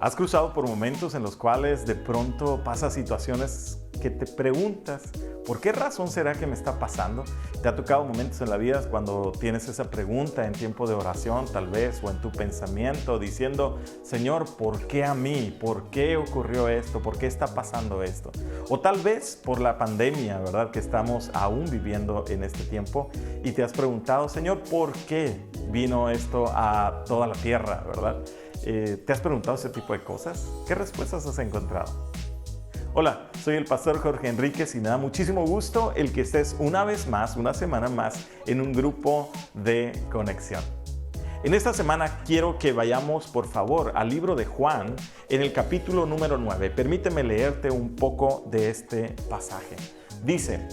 ¿Has cruzado por momentos en los cuales de pronto pasas situaciones que te preguntas, ¿por qué razón será que me está pasando? ¿Te ha tocado momentos en la vida cuando tienes esa pregunta en tiempo de oración tal vez o en tu pensamiento diciendo, Señor, ¿por qué a mí? ¿Por qué ocurrió esto? ¿Por qué está pasando esto? O tal vez por la pandemia, ¿verdad? Que estamos aún viviendo en este tiempo y te has preguntado, Señor, ¿por qué vino esto a toda la tierra, ¿verdad? ¿Te has preguntado ese tipo de cosas? ¿Qué respuestas has encontrado? Hola, soy el pastor Jorge Enríquez y me da muchísimo gusto el que estés una vez más, una semana más, en un grupo de conexión. En esta semana quiero que vayamos, por favor, al libro de Juan, en el capítulo número 9. Permíteme leerte un poco de este pasaje. Dice,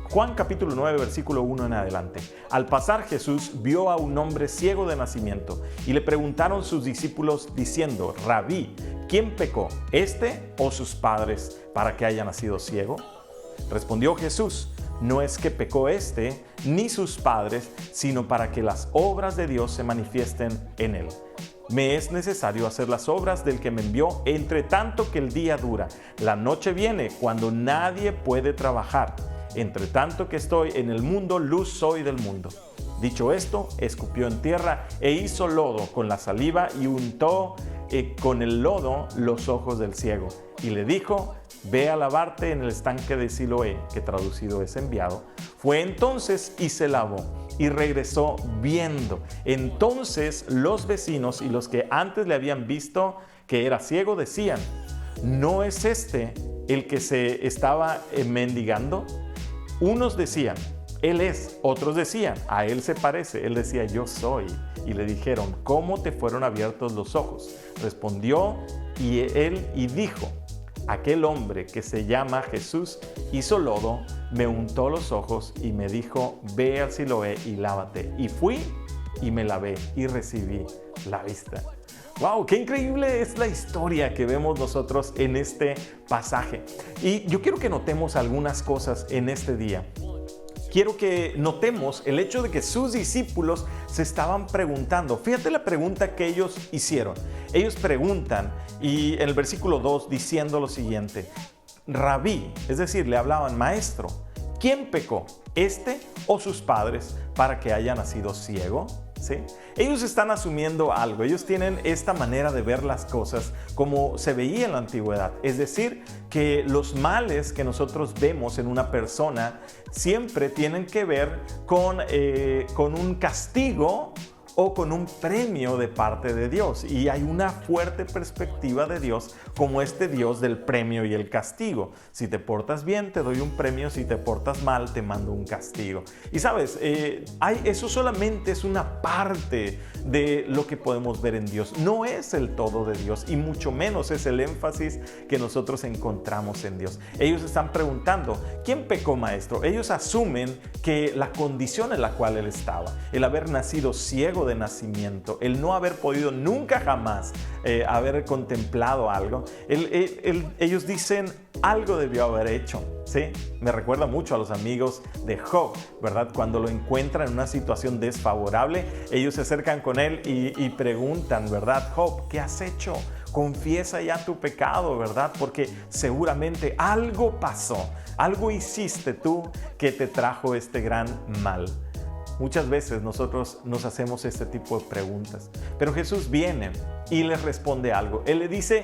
Juan capítulo 9, versículo 1 en adelante. Al pasar Jesús vio a un hombre ciego de nacimiento y le preguntaron sus discípulos diciendo, Rabí, ¿quién pecó, este o sus padres, para que haya nacido ciego? Respondió Jesús, no es que pecó este ni sus padres, sino para que las obras de Dios se manifiesten en él. Me es necesario hacer las obras del que me envió, entre tanto que el día dura. La noche viene cuando nadie puede trabajar. Entre tanto que estoy en el mundo, luz soy del mundo. Dicho esto, escupió en tierra e hizo lodo con la saliva y untó con el lodo los ojos del ciego. Y le dijo, ve a lavarte en el estanque de Siloé, que traducido es enviado. Fue entonces y se lavó y regresó viendo. Entonces los vecinos y los que antes le habían visto que era ciego decían, ¿no es este el que se estaba mendigando? Unos decían, Él es. Otros decían, a Él se parece. Él decía, yo soy. Y le dijeron, ¿cómo te fueron abiertos los ojos? Respondió él y dijo, aquel hombre que se llama Jesús hizo lodo, me untó los ojos y me dijo, ve al Siloé y lávate. Y fui y me lavé y recibí la vista. ¡Wow! ¡Qué increíble es la historia que vemos nosotros en este pasaje! Y yo quiero que notemos algunas cosas en este día. Quiero que notemos el hecho de que sus discípulos se estaban preguntando. Fíjate la pregunta que ellos hicieron. Ellos preguntan, y en el versículo 2 diciendo lo siguiente, Rabí, es decir, le hablaban maestro, ¿quién pecó, este o sus padres, para que haya nacido ciego? ¿Sí? Ellos están asumiendo algo, ellos tienen esta manera de ver las cosas como se veía en la antigüedad, es decir, que los males que nosotros vemos en una persona siempre tienen que ver con un castigo o con un premio de parte de Dios. Y hay una fuerte perspectiva de Dios como este Dios del premio y el castigo. Si te portas bien, te doy un premio. Si te portas mal, te mando un castigo. Y sabes, eso solamente es una parte de lo que podemos ver en Dios. No es el todo de Dios y mucho menos es el énfasis que nosotros encontramos en Dios. Ellos están preguntando, ¿quién pecó, maestro? Ellos asumen que la condición en la cual él estaba, el haber nacido ciego de nacimiento, el no haber podido nunca jamás haber contemplado algo, ellos dicen algo debió haber hecho, ¿sí? Me recuerda mucho a los amigos de Job, ¿verdad? Cuando lo encuentran en una situación desfavorable, ellos se acercan con él y preguntan, ¿verdad? Job, ¿qué has hecho? Confiesa ya tu pecado, ¿verdad? Porque seguramente algo pasó, algo hiciste tú que te trajo este gran mal. Muchas veces nosotros nos hacemos este tipo de preguntas, pero Jesús viene y les responde algo. Él le dice,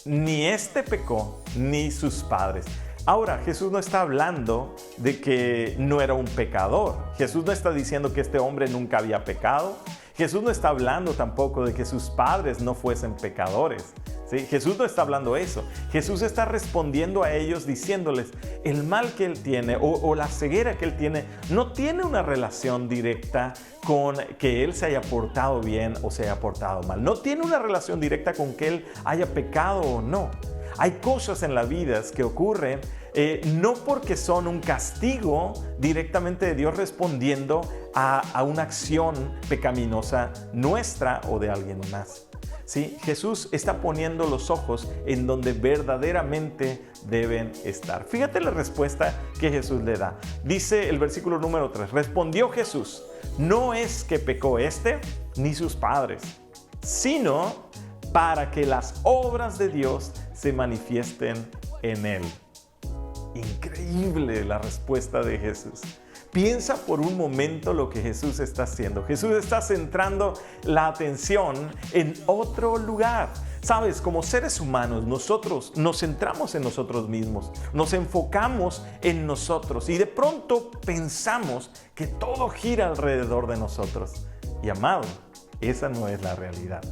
ni este pecó, ni sus padres. Ahora, Jesús no está hablando de que no era un pecador. Jesús no está diciendo que este hombre nunca había pecado. Jesús no está hablando tampoco de que sus padres no fuesen pecadores. ¿Sí? Jesús no está hablando eso. Jesús está respondiendo a ellos diciéndoles, el mal que él tiene o la ceguera que él tiene no tiene una relación directa con que él se haya portado bien o se haya portado mal. No tiene una relación directa con que él haya pecado o no. Hay cosas en la vida que ocurren no porque son un castigo directamente de Dios respondiendo a una acción pecaminosa nuestra o de alguien más. ¿Sí? Jesús está poniendo los ojos en donde verdaderamente deben estar. Fíjate la respuesta que Jesús le da. Dice el versículo número 3, respondió Jesús, no es que pecó este ni sus padres, sino para que las obras de Dios se manifiesten en él. Increíble la respuesta de Jesús. Piensa por un momento lo que Jesús está haciendo. Jesús está centrando la atención en otro lugar. Sabes, como seres humanos, nosotros nos centramos en nosotros mismos, nos enfocamos en nosotros y de pronto pensamos que todo gira alrededor de nosotros. Y amado, esa no es la realidad.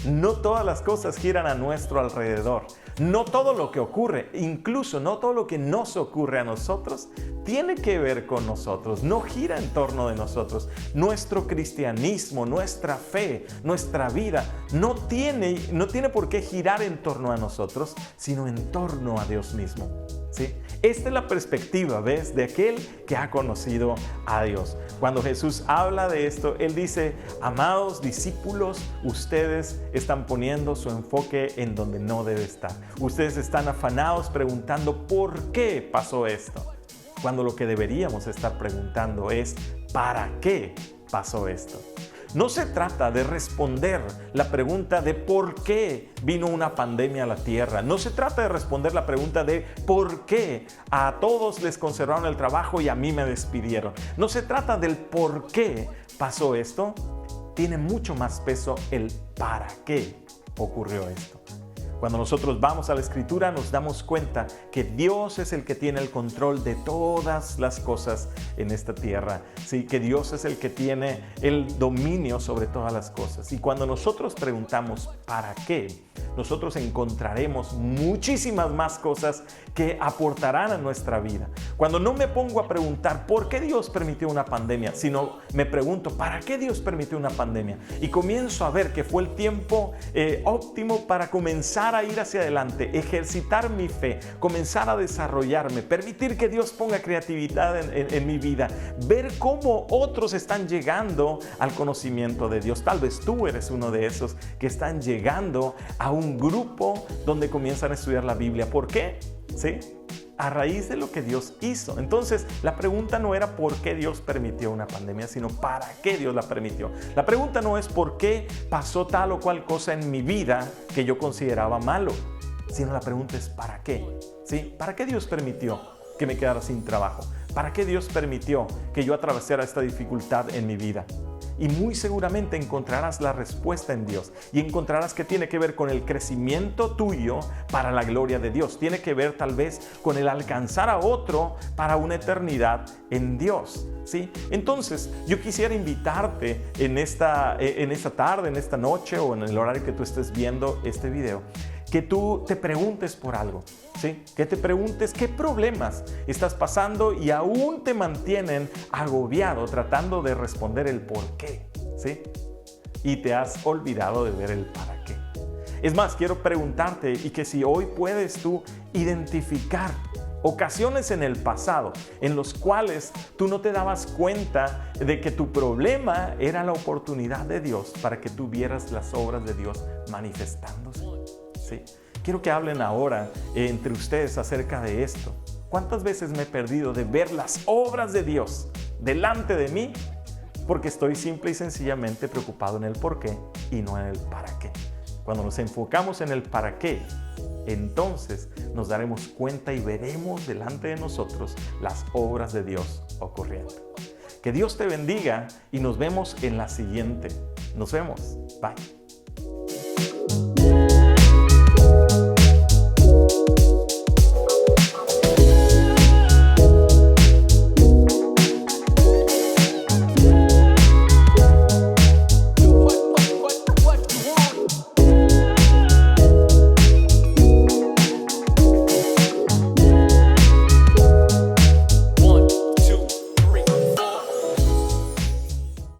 No todas las cosas giran a nuestro alrededor. No todo lo que ocurre, incluso no todo lo que nos ocurre a nosotros, tiene que ver con nosotros. No gira en torno de nosotros. Nuestro cristianismo, nuestra fe, nuestra vida no tiene por qué girar en torno a nosotros, sino en torno a Dios mismo. ¿Sí? Esta es la perspectiva, ¿ves?, de aquel que ha conocido a Dios. Cuando Jesús habla de esto, Él dice: amados discípulos, ustedes están poniendo su enfoque en donde no debe estar. Ustedes están afanados preguntando ¿por qué pasó esto? Cuando lo que deberíamos estar preguntando es ¿para qué pasó esto? No se trata de responder la pregunta de por qué vino una pandemia a la tierra. No se trata de responder la pregunta de por qué a todos les conservaron el trabajo y a mí me despidieron. No se trata del por qué pasó esto. Tiene mucho más peso el para qué ocurrió esto. Cuando nosotros vamos a la Escritura nos damos cuenta que Dios es el que tiene el control de todas las cosas en esta tierra. Sí, que Dios es el que tiene el dominio sobre todas las cosas. Y cuando nosotros preguntamos ¿para qué?, nosotros encontraremos muchísimas más cosas que aportarán a nuestra vida. Cuando no me pongo a preguntar ¿por qué Dios permitió una pandemia?, sino me pregunto ¿para qué Dios permitió una pandemia? Y comienzo a ver que fue el tiempo óptimo para comenzar a ir hacia adelante, ejercitar mi fe, comenzar a desarrollarme, permitir que Dios ponga creatividad en mi vida, ver cómo otros están llegando al conocimiento de Dios. Tal vez tú eres uno de esos que están llegando a un grupo donde comienzan a estudiar la Biblia. ¿Por qué? ¿Sí? A raíz de lo que Dios hizo. Entonces, la pregunta no era por qué Dios permitió una pandemia, sino para qué Dios la permitió. La pregunta no es por qué pasó tal o cual cosa en mi vida que yo consideraba malo, sino la pregunta es ¿para qué? ¿Sí? ¿Para qué Dios permitió que me quedara sin trabajo? ¿Para qué Dios permitió que yo atravesara esta dificultad en mi vida? Y muy seguramente encontrarás la respuesta en Dios y encontrarás que tiene que ver con el crecimiento tuyo para la gloria de Dios. Tiene que ver tal vez con el alcanzar a otro para una eternidad en Dios. ¿Sí? Entonces, yo quisiera invitarte en esta tarde, en esta noche o en el horario que tú estés viendo este video, que tú te preguntes por algo, ¿sí? Que te preguntes qué problemas estás pasando y aún te mantienen agobiado tratando de responder el por qué, ¿sí? Y te has olvidado de ver el para qué. Es más, quiero preguntarte y que si hoy puedes tú identificar ocasiones en el pasado en los cuales tú no te dabas cuenta de que tu problema era la oportunidad de Dios para que tú vieras las obras de Dios manifestándose. Sí. Quiero que hablen ahora entre ustedes acerca de esto. ¿Cuántas veces me he perdido de ver las obras de Dios delante de mí? Porque estoy simple y sencillamente preocupado en el por qué y no en el para qué. Cuando nos enfocamos en el para qué, entonces nos daremos cuenta y veremos delante de nosotros las obras de Dios ocurriendo. Que Dios te bendiga y nos vemos en la siguiente. Nos vemos. Bye.